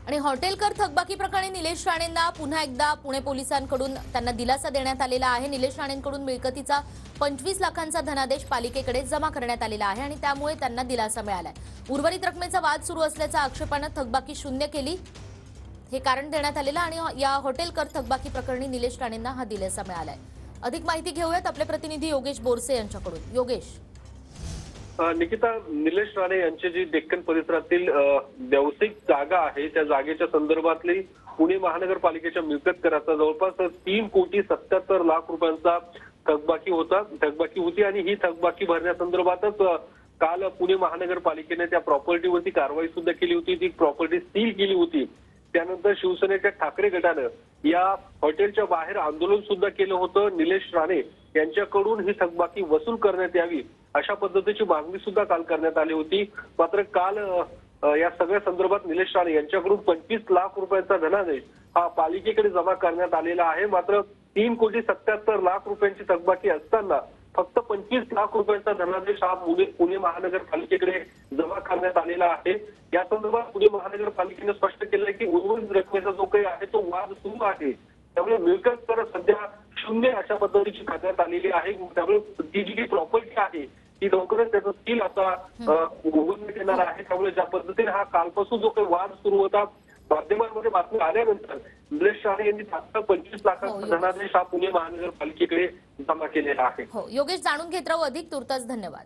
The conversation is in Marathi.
आणि हॉटेलकर थकबाकी प्रकरणी निलेश राणेंना पुन्हा एकदा पुणे पोलिसांकडून त्यांना दिलासा देण्यात आलेला आहे। निलेश राणेंकडून मिळकतीचा 25 लाखांचा धनादेश पालिकेकडे जमा करण्यात आलेला आहे आणि त्यामुळे त्यांना दिलासा मिळालाय। उर्वरित रकमेचा वाद सुरू असल्याच्या आक्षेपाने थकबाकी शून्य केली हे कारण देण्यात आलेलं आणि या हॉटेलकर थकबाकी प्रकरणी निलेश राणेंना हा दिलासा मिळालाय। अधिक माहिती घेऊयात आपले प्रतिनिधी योगेश बोरसे यांच्याकडून। योगेश, निकिता, निलेश राणे यांची जी डेक्कन परिसरातील व्यावसायिक जागा आहे त्या जागेच्या संदर्भातली पुणे महानगरपालिकेच्या मिळकत कराचा जवळपास 3,77,00,000 रुपयांचा थकबाकी होती आणि ही थकबाकी भरण्यासंदर्भातच काल पुणे महानगरपालिकेने त्या प्रॉपर्टीवरती कारवाई सुद्धा केली होती। ती प्रॉपर्टी सील केली होती। त्यानंतर शिवसेनेच्या ठाकरे गटानं या हॉटेलच्या बाहेर आंदोलन सुद्धा केलं होतं। निलेश राणे यांच्याकडून ही थकबाकी वसूल करण्यात यावी अशा पद्धतीची मागणी सुद्धा काल करण्यात आली होती। मात्र काल या सगळ्या संदर्भात निलेश राणे यांच्याकडून 25 लाख रुपयांचा धनादेश हा पालिकेकडे जमा करण्यात आलेला आहे। मात्र 3,77,00,000 रुपयांची थकबाकी असताना फक्त 25 लाख रुपयांचा धनादेश हा पुणे महानगरपालिकेकडे जमा करण्यात आलेला आहे। या संदर्भात पुणे महानगरपालिकेने स्पष्ट केलंय की उर्वरित रकमेचा जो काही आहे तो वाद सुरू आहे। त्यामुळे मिळकत कर सध्या शून्य अशा पद्धतीची करण्यात आलेली आहे। त्यामुळे ती जी प्रॉपर्टी आहे ती लवकरच त्याचं सील आता उघडण्यात येणार आहे। त्यामुळे ज्या पद्धतीने हा कालपासून जो काही वाद सुरू होता, माध्यमांमध्ये बातमी आल्यानंतर निलेश राणे यांनी तात्काळ 25 लाखांचा धनादेश हा पुणे महानगरपालिकेकडे जमा केलेला आहे। योगेश, जाणून घेत राहू अधिक। तुर्तास धन्यवाद।